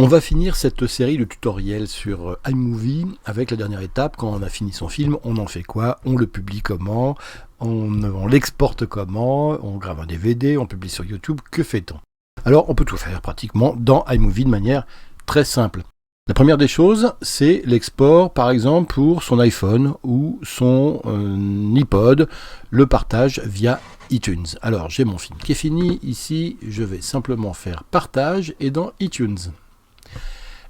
On va finir cette série de tutoriels sur iMovie avec la dernière étape. Quand on a fini son film, on en fait quoi? On le publie comment? On l'exporte comment? On grave un DVD, on publie sur YouTube. Que fait-on? Alors, on peut tout faire pratiquement dans iMovie de manière très simple. La première des choses, c'est l'export, par exemple, pour son iPhone ou son iPod, le partage via iTunes. Alors, j'ai mon film qui est fini. Ici, je vais simplement faire partage et dans iTunes.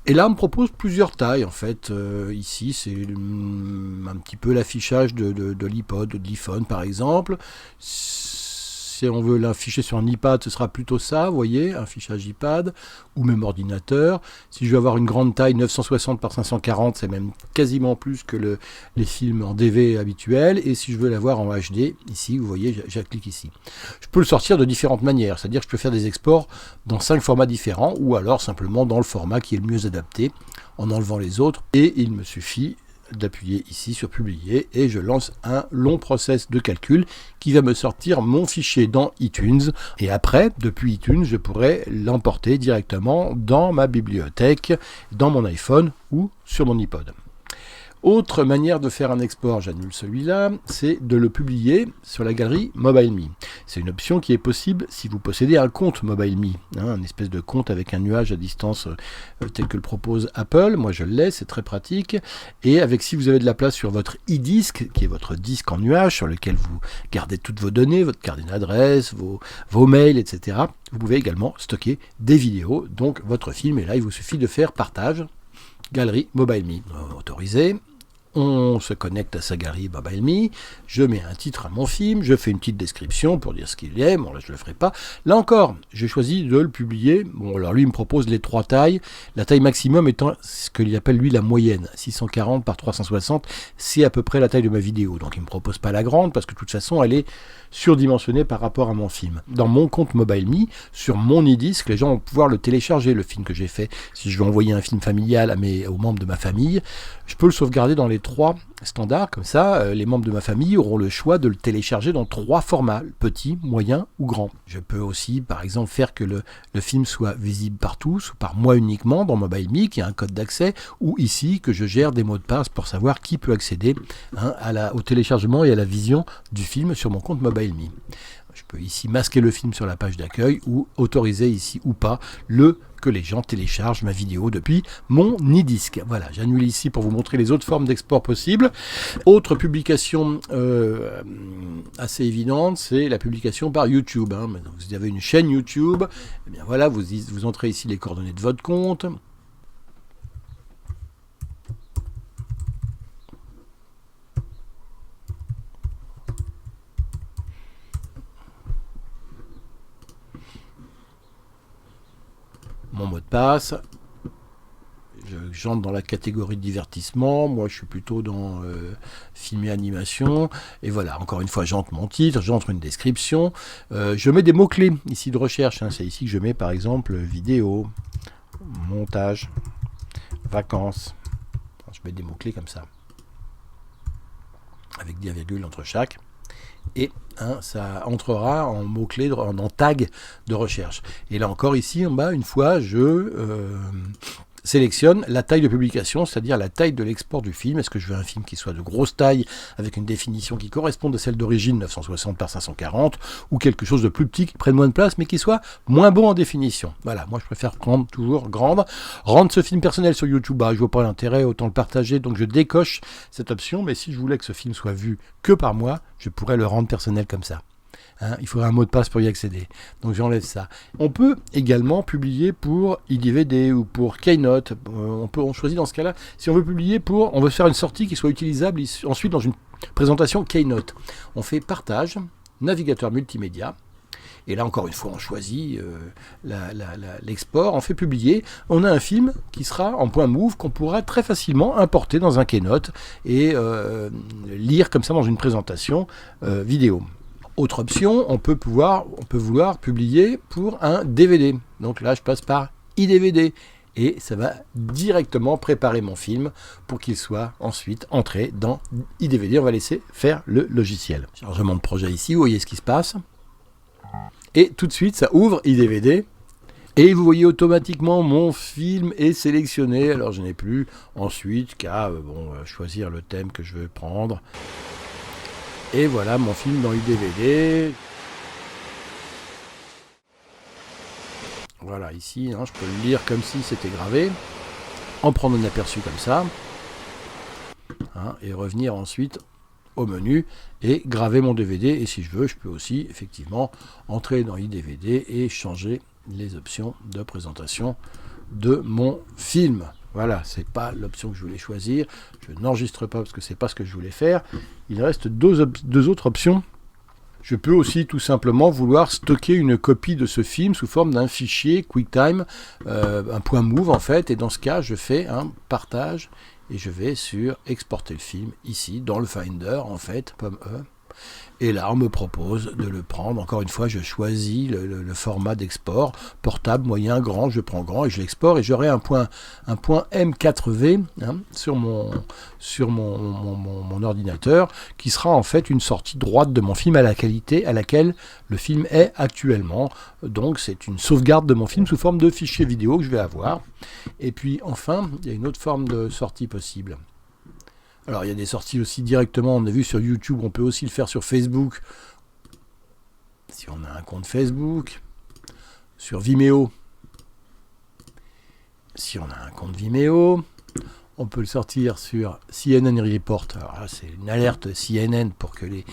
Et là, on me propose plusieurs tailles, en fait. Ici, c'est un petit peu l'affichage de l'iPod, de l'iPhone, par exemple. Si on veut l'afficher sur un iPad, ce sera plutôt ça, vous voyez, un fichage iPad, ou même ordinateur. Si je veux avoir une grande taille, 960 par 540, c'est même quasiment plus que les films en DV habituels. Et si je veux l'avoir en HD, ici, vous voyez, je clique ici. Je peux le sortir de différentes manières, c'est-à-dire que je peux faire des exports dans 5 formats différents, ou alors simplement dans le format qui est le mieux adapté, en enlevant les autres. Et il me suffit d'appuyer ici sur publier et je lance un long process de calcul qui va me sortir mon fichier dans iTunes et après depuis iTunes je pourrai l'emporter directement dans ma bibliothèque, dans mon iPhone ou sur mon iPod. Autre manière de faire un export, j'annule celui-là, c'est de le publier sur la galerie MobileMe. C'est une option qui est possible si vous possédez un compte MobileMe, un espèce de compte avec un nuage à distance tel que le propose Apple. Moi je l'ai, c'est très pratique. Et si vous avez de la place sur votre e-disque, qui est votre disque en nuage sur lequel vous gardez toutes vos données, votre carte d'adresse, vos mails, etc., vous pouvez également stocker des vidéos. Donc votre film est là, il vous suffit de faire partage, galerie MobileMe, autorisé. On se connecte à sa galerie MobileMe, je mets un titre à mon film, je fais une petite description pour dire ce qu'il est, bon là je le ferai pas. Là encore, j'ai choisi de le publier, bon alors lui il me propose les 3 tailles, la taille maximum étant ce qu'il appelle lui la moyenne, 640 par 360, c'est à peu près la taille de ma vidéo, donc il me propose pas la grande parce que de toute façon elle est surdimensionnée par rapport à mon film. Dans mon compte MobileMe, sur mon e-disque, les gens vont pouvoir le télécharger, le film que j'ai fait. Si je veux envoyer un film familial aux membres de ma famille, je peux le sauvegarder dans les 3 standards, comme ça, les membres de ma famille auront le choix de le télécharger dans 3 formats, petit, moyen ou grand. Je peux aussi, par exemple, faire que le film soit visible par tous, ou par moi uniquement, dans MobileMe, qui a un code d'accès, ou ici, que je gère des mots de passe pour savoir qui peut accéder au téléchargement et à la vision du film sur mon compte MobileMe. Je peux ici masquer le film sur la page d'accueil, ou autoriser ici ou pas que les gens téléchargent ma vidéo depuis mon e-disque. Voilà, j'annule ici pour vous montrer les autres formes d'export possibles. Autre publication assez évidente, c'est la publication par YouTube. Vous avez une chaîne YouTube, et bien voilà, vous entrez ici les coordonnées de votre compte. Mon mot de passe, j'entre dans la catégorie de divertissement, moi je suis plutôt dans film et animation, et voilà, encore une fois j'entre mon titre, j'entre une description, je mets des mots-clés ici de recherche, c'est ici que je mets par exemple vidéo, montage, vacances, je mets des mots-clés comme ça, avec des virgules entre chaque. Et ça entrera en mots-clés, en tag de recherche. Et là encore, ici en bas, une fois, je sélectionne la taille de publication, c'est-à-dire la taille de l'export du film. Est-ce que je veux un film qui soit de grosse taille, avec une définition qui corresponde à celle d'origine, 960 par 540, ou quelque chose de plus petit, qui prenne moins de place, mais qui soit moins bon en définition. Voilà, moi je préfère prendre toujours grande. Rendre ce film personnel sur YouTube, je vois pas l'intérêt, autant le partager, donc je décoche cette option, mais si je voulais que ce film soit vu que par moi, je pourrais le rendre personnel comme ça. Il faudrait un mot de passe pour y accéder. Donc j'enlève ça. On peut également publier pour iDVD ou pour Keynote. On choisit dans ce cas-là, si on veut publier on veut faire une sortie qui soit utilisable ensuite dans une présentation Keynote. On fait partage, navigateur multimédia. Et là, encore une fois, on choisit l'export, on fait publier. On a un film qui sera en point move qu'on pourra très facilement importer dans un Keynote et lire comme ça dans une présentation vidéo. Autre option, on peut vouloir publier pour un DVD. Donc là, je passe par iDVD. Et ça va directement préparer mon film pour qu'il soit ensuite entré dans iDVD. On va laisser faire le logiciel. Chargement de projet ici, vous voyez ce qui se passe. Et tout de suite, ça ouvre iDVD. Et vous voyez automatiquement mon film est sélectionné. Alors je n'ai plus ensuite qu'à choisir le thème que je veux prendre. Et voilà mon film dans iDVD. Voilà, ici, je peux le lire comme si c'était gravé, en prendre un aperçu comme ça, et revenir ensuite au menu et graver mon DVD. Et si je veux, je peux aussi effectivement entrer dans iDVD et changer les options de présentation de mon film. Voilà, c'est pas l'option que je voulais choisir. Je n'enregistre pas parce que c'est pas ce que je voulais faire. Il reste deux autres options. Je peux aussi tout simplement vouloir stocker une copie de ce film sous forme d'un fichier QuickTime, un point move en fait, et dans ce cas je fais un partage et je vais sur exporter le film ici dans le Finder en fait, pomme E. Et là, on me propose de le prendre. Encore une fois, je choisis le format d'export, portable, moyen, grand. Je prends grand et je l'exporte. Et j'aurai un point M4V sur mon ordinateur qui sera en fait une sortie droite de mon film à la qualité à laquelle le film est actuellement. Donc, c'est une sauvegarde de mon film sous forme de fichier vidéo que je vais avoir. Et puis, enfin, il y a une autre forme de sortie possible. Alors il y a des sorties aussi directement, on a vu sur YouTube, on peut aussi le faire sur Facebook, si on a un compte Facebook, sur Vimeo, si on a un compte Vimeo, on peut le sortir sur CNN Report. Alors là c'est une alerte CNN pour que les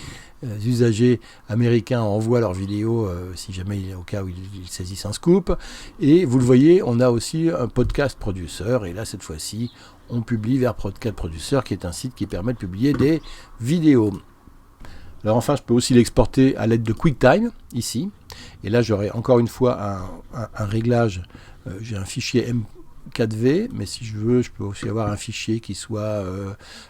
usagers américains envoient leurs vidéos si jamais au cas où ils saisissent un scoop. Et vous le voyez, on a aussi un podcast producer, et là cette fois-ci on publie vers Podcast Producer, qui est un site qui permet de publier des vidéos. Alors enfin, je peux aussi l'exporter à l'aide de QuickTime, ici. Et là, j'aurai encore une fois un réglage. J'ai un fichier M4V, mais si je veux, je peux aussi avoir un fichier qui soit,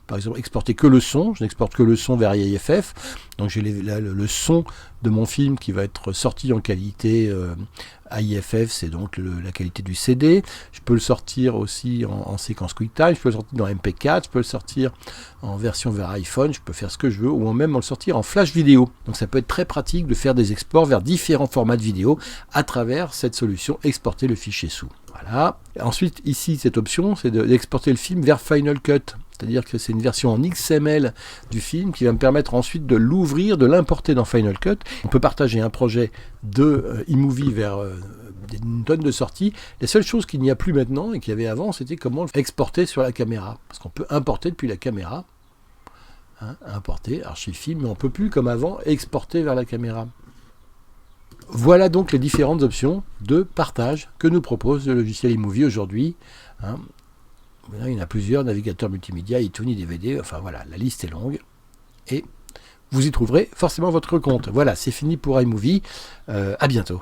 par exemple, exporter que le son. Je n'exporte que le son vers IFF. Donc j'ai le son de mon film qui va être sorti en qualité AIFF, c'est donc la qualité du CD. Je peux le sortir aussi en séquence QuickTime, je peux le sortir dans MP4, je peux le sortir en version vers iPhone, je peux faire ce que je veux, ou même le sortir en flash vidéo. Donc ça peut être très pratique de faire des exports vers différents formats de vidéo à travers cette solution exporter le fichier sous. Voilà. Ensuite, ici, cette option, c'est d'exporter le film vers Final Cut. C'est-à-dire que c'est une version en XML du film qui va me permettre ensuite de l'ouvrir, de l'importer dans Final Cut. On peut partager un projet de iMovie vers une tonne de sorties. La seule chose qu'il n'y a plus maintenant et qu'il y avait avant, c'était comment exporter sur la caméra. Parce qu'on peut importer depuis la caméra. Importer, archive film, mais on ne peut plus, comme avant, exporter vers la caméra. Voilà donc les différentes options de partage que nous propose le logiciel iMovie aujourd'hui. Il y en a plusieurs, navigateurs multimédia, iTunes, DVD, enfin voilà, la liste est longue. Et vous y trouverez forcément votre compte. Voilà, c'est fini pour iMovie. À bientôt.